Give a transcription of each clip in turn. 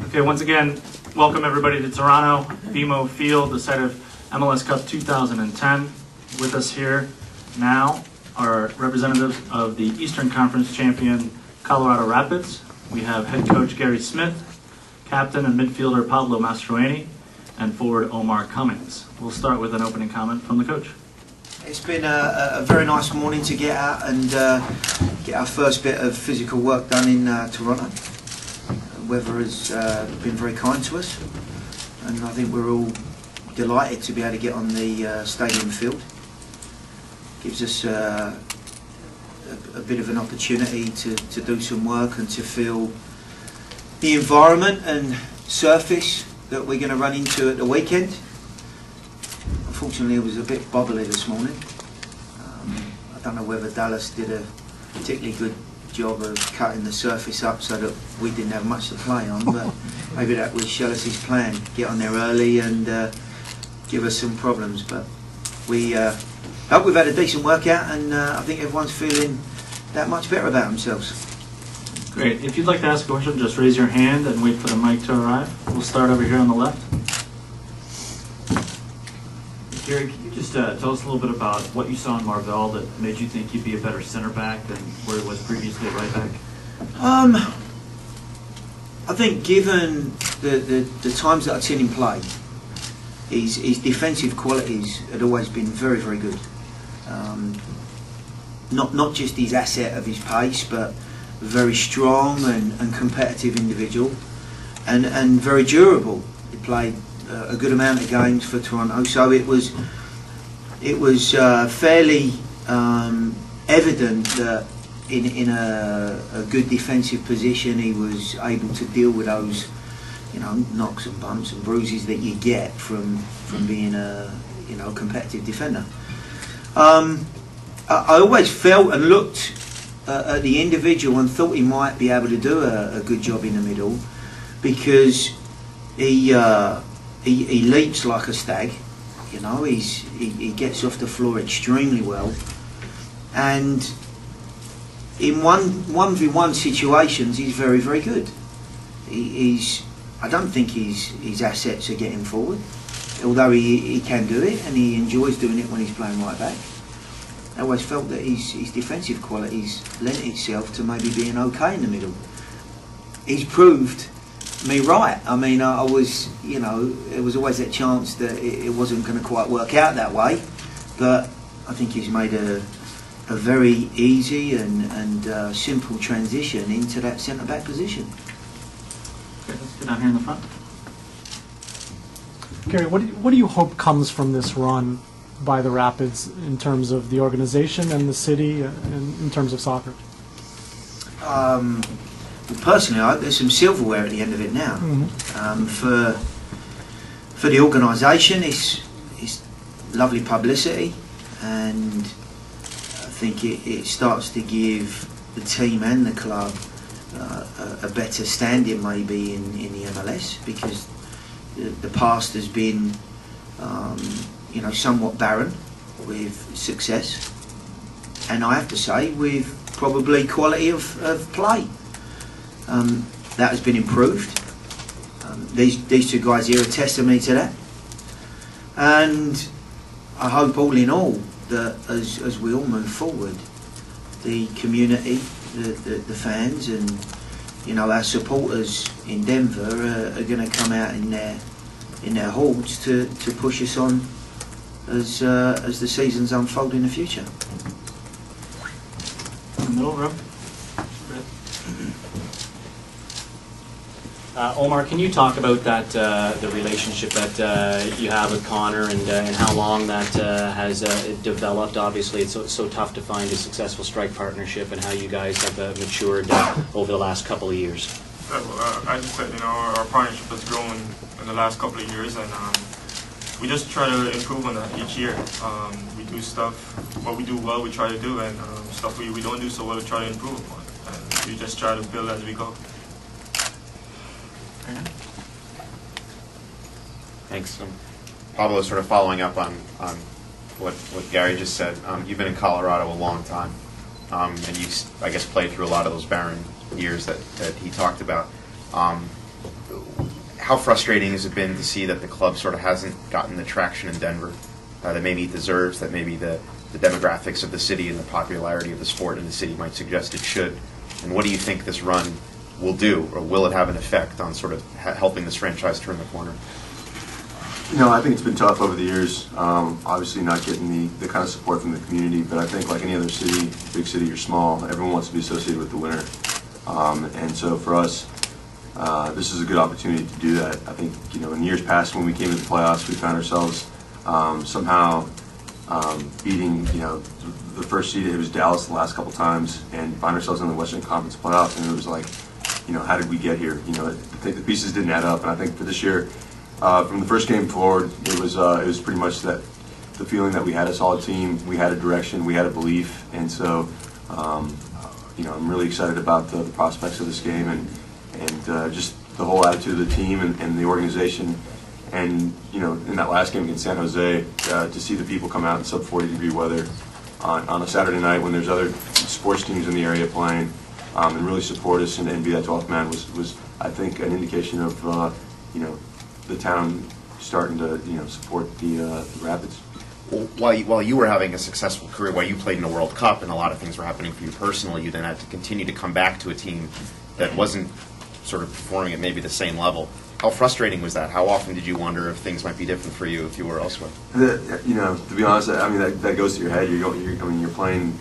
Okay, once again, welcome everybody to Toronto, BMO Field, the site of MLS Cup 2010. With us here now are representatives of the Eastern Conference champion Colorado Rapids. We have head coach Gary Smith, captain and midfielder Pablo Mastroeni, and forward Omar Cummings. We'll start with an opening comment from the coach. It's been a very nice morning to get out and get our first bit of physical work done in Toronto. The weather has been very kind to us, and I think we're all delighted to be able to get on the stadium field. Gives us a bit of an opportunity to do some work and to feel the environment and surface that we're going to run into at the weekend. Unfortunately, it was a bit bubbly this morning. I don't know whether Dallas did a particularly good job of cutting the surface up so that we didn't have much to play on, but maybe that was Shellis's plan, get on there early and give us some problems. But we hope we've had a decent workout, and I think everyone's feeling that much better about themselves. Great. If you'd like to ask a question, just raise your hand and wait for the mic to arrive. We'll start over here on the left. Gary, can you just tell us a little bit about what you saw in Marvell that made you think you'd be a better center back than where he was previously at right back? I think given the times that I've seen him play, his defensive qualities had always been very, very good. Not just his asset of his pace, but very strong and competitive individual, and very durable. He played a good amount of games for Toronto, so it was fairly evident that in a good defensive position he was able to deal with those, knocks and bumps and bruises that you get from being a competitive defender. I always felt and looked at the individual and thought he might be able to do a good job in the middle, because he leaps like a stag, he gets off the floor extremely well, and in 1v1 situations he's very, very good. I don't think his assets are getting forward, although he can do it and he enjoys doing it when he's playing right back. I always felt that his defensive qualities lent itself to maybe being okay in the middle. He's proved me right. I mean, I was, there was always that chance that it wasn't going to quite work out that way, but I think he's made a very easy and simple transition into that centre back position. Okay, let's get down here in the front. Gary, what do you hope comes from this run by the Rapids in terms of the organization and the city and in terms of soccer? Well, personally, I hope there's some silverware at the end of it now. Mm-hmm. For the organisation, it's lovely publicity, and I think it starts to give the team and the club a better standing maybe in the MLS, because the past has been somewhat barren with success, and I have to say with probably quality of play. That has been improved. These two guys here are testimony to that, and I hope all in all that as we all move forward, the community, the fans, and our supporters in Denver are going to come out in their hordes to push us on as the seasons unfold in the future. In the middle row. Omar, can you talk about that the relationship that you have with Connor and how long that has developed? Obviously, it's so tough to find a successful strike partnership, and how you guys have matured over the last couple of years. As you said, our partnership has grown in the last couple of years, and we just try to improve on that each year. We do stuff, what we do well, we try to do, and stuff we don't do so well, we try to improve upon. And we just try to build as we go. Thanks. Pablo, sort of following up on what Gary just said. You've been in Colorado a long time, and you've, I guess, played through a lot of those barren years that he talked about. how frustrating has it been to see that the club sort of hasn't gotten the traction in Denver that maybe it deserves, that maybe the demographics of the city and the popularity of the sport in the city might suggest it should? And what do you think this run will do, or will it have an effect on sort of helping this franchise turn the corner? I think it's been tough over the years. Obviously not getting the kind of support from the community, but I think like any other city, big city or small, everyone wants to be associated with the winner. And so for us, this is a good opportunity to do that. I think, in years past when we came to the playoffs, we found ourselves somehow beating, the first seed. It was Dallas the last couple times, and find ourselves in the Western Conference playoffs, and it was like, how did we get here? I think the pieces didn't add up, and I think for this year, from the first game forward, it was pretty much that the feeling that we had a solid team, we had a direction, we had a belief, and so I'm really excited about the prospects of this game and just the whole attitude of the team and the organization. And in that last game against San Jose, to see the people come out in sub 40-degree weather on a Saturday night when there's other sports teams in the area playing, and really support us and be that 12th man was I think an indication of the town starting to support the Rapids. Well, while you were having a successful career, while you played in a World Cup and a lot of things were happening for you personally, you then had to continue to come back to a team that wasn't sort of performing at maybe the same level. How frustrating was that? How often did you wonder if things might be different for you if you were elsewhere? To be honest, I mean that goes to your head. You're playing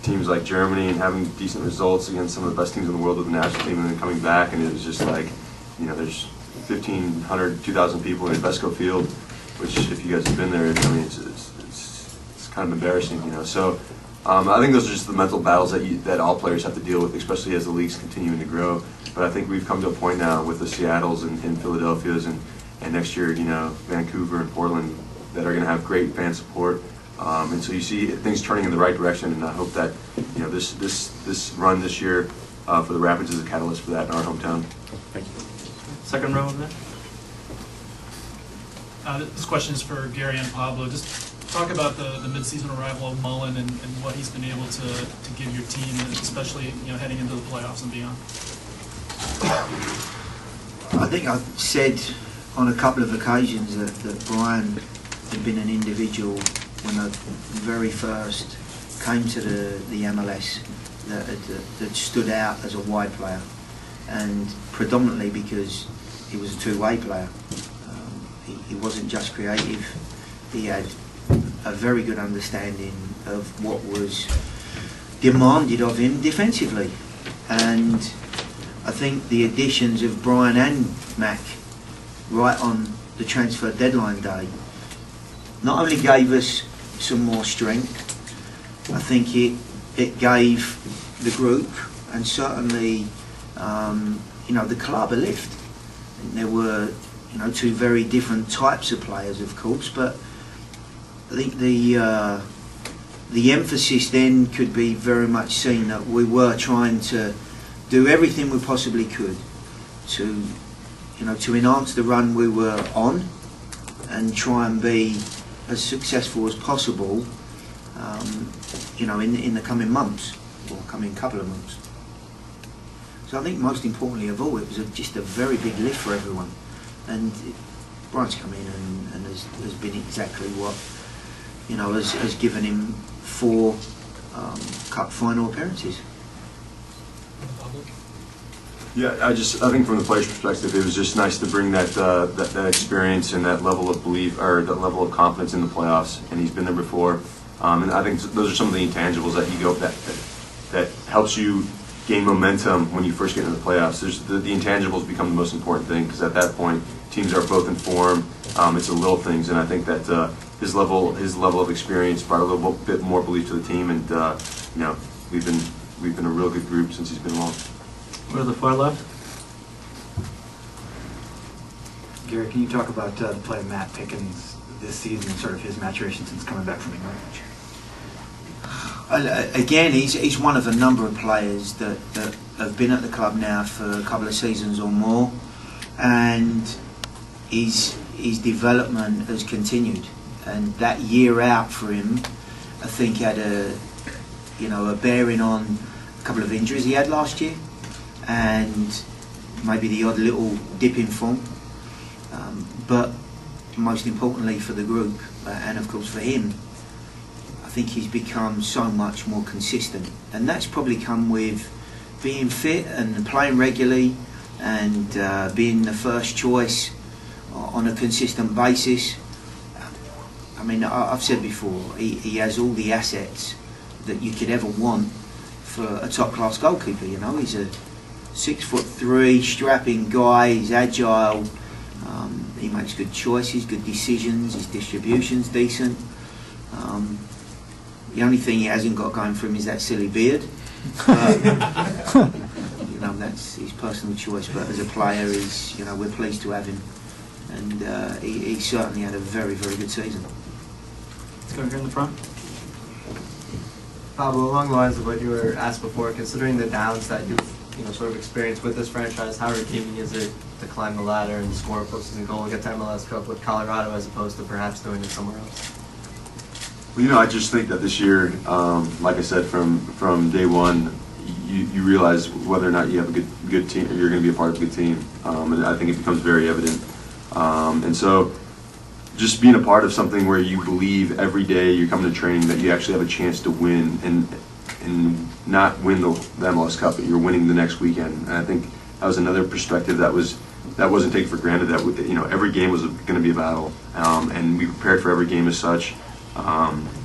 teams like Germany and having decent results against some of the best teams in the world with the national team, and then coming back, and it was just like, there's 1,500, 2,000 people in Invesco Field, which if you guys have been there, it's kind of embarrassing, So I think those are just the mental battles that all players have to deal with, especially as the league's continuing to grow. But I think we've come to a point now with the Seattles and Philadelphia's and next year, Vancouver and Portland that are going to have great fan support. And so you see things turning in the right direction, and I hope that this run this year for the Rapids is a catalyst for that in our hometown. Thank you. Second row over there. This question is for Gary and Pablo. Just talk about the mid-season arrival of Mullen and what he's been able to give your team, and especially heading into the playoffs and beyond. I think I've said on a couple of occasions that Brian had been an individual when I very first came to the MLS that stood out as a wide player, and predominantly because he was a two-way player. He wasn't just creative. He had a very good understanding of what was demanded of him defensively. And I think the additions of Brian and Mac right on the transfer deadline day not only gave us some more strength, I think it gave the group and certainly the club a lift. And there were two very different types of players, of course, but I think the emphasis then could be very much seen that we were trying to do everything we possibly could to enhance the run we were on and try and be as successful as possible, in the coming months or coming couple of months. So I think most importantly of all, it was just a very big lift for everyone. And Brian's come in and has been exactly what has given him 4 cup final appearances. Yeah, I think from the player's perspective, it was just nice to bring that experience and that level of belief or that level of confidence in the playoffs. And he's been there before, and I think those are some of the intangibles that helps you gain momentum when you first get into the playoffs. The intangibles become the most important thing, because at that point teams are both in form. It's the little things, and I think that his level of experience brought a little bit more belief to the team, and we've been a real good group since he's been along. We're to the far left. Gary, can you talk about the play of Matt Pickens this season and sort of his maturation since coming back from England? Again, he's one of a number of players that have been at the club now for a couple of seasons or more, and his development has continued. And that year out for him, I think, had a bearing on a couple of injuries he had last year, and maybe the odd little dip in form, but most importantly for the group, and of course for him, I think he's become so much more consistent, and that's probably come with being fit and playing regularly and being the first choice on a consistent basis. I mean, I've said before, he has all the assets that you could ever want for a top-class goalkeeper. You know, he's a 6'3", strapping guy. He's agile. He makes good choices, good decisions. His distribution's decent. The only thing he hasn't got going for him is that silly beard. You know, that's his personal choice. But as a player, he's, you know, we're pleased to have him, and he certainly had a very, very good season. Let's go here in the front. Pablo, along the lines of what you were asked before, considering the downs that you've sort of experienced with this franchise, how redeeming is it to climb the ladder and score a postseason goal and get to MLS Cup with Colorado as opposed to perhaps doing it somewhere else? Well, I just think that this year, like I said, from day one, you realize whether or not you have a good team, or you're going to be a part of a good team, and I think it becomes very evident. And so, just being a part of something where you believe every day you come to training that you actually have a chance to win and not win the MLS Cup, but you're winning the next weekend. And I think that was another perspective that wasn't taken for granted. That every game was going to be a battle, and we prepared for every game as such.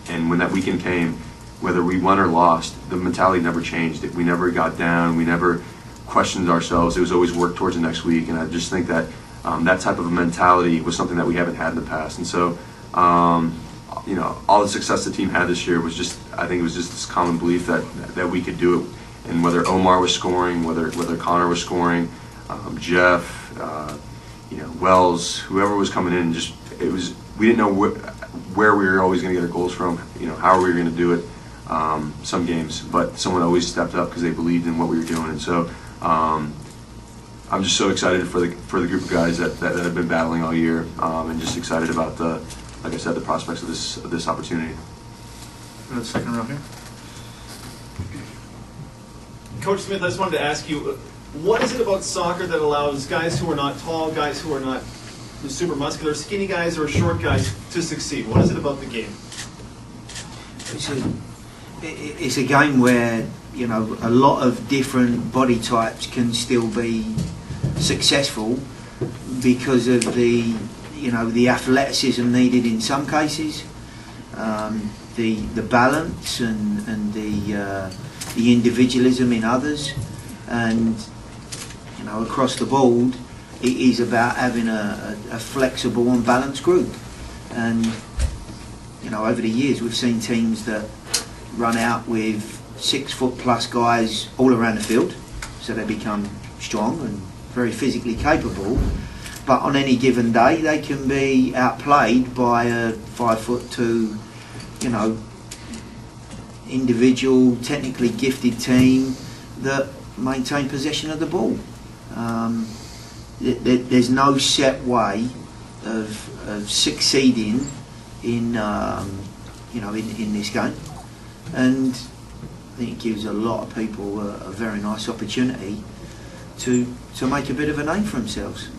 And when that weekend came, whether we won or lost, the mentality never changed. We never got down. We never questioned ourselves. It was always work towards the next week. And I just think that that type of a mentality was something that we haven't had in the past. And so, all the success the team had this year was just, I think it was just this common belief that we could do it. And whether Omar was scoring, whether Connor was scoring, Jeff, Wells, whoever was coming in, we didn't know where we were always going to get our goals from, how we were going to do it some games, but someone always stepped up because they believed in what we were doing. And so I'm just so excited for the group of guys that have been battling all year, and just excited about like I said, the prospects of this opportunity. Go to the second row here. Coach Smith, I just wanted to ask you, what is it about soccer that allows guys who are not tall, guys who are not super muscular, skinny guys or short guys to succeed? What is it about the game? It's a game where a lot of different body types can still be successful because of the athleticism needed in some cases, the balance and the individualism in others, and across the board it is about having a flexible and balanced group. And over the years we've seen teams that run out with 6 foot plus guys all around the field, so they become strong and very physically capable, but on any given day they can be outplayed by a 5'2", individual, technically gifted team that maintain possession of the ball. There's no set way of succeeding in this game, and I think it gives a lot of people a very nice opportunity to make a bit of a name for themselves.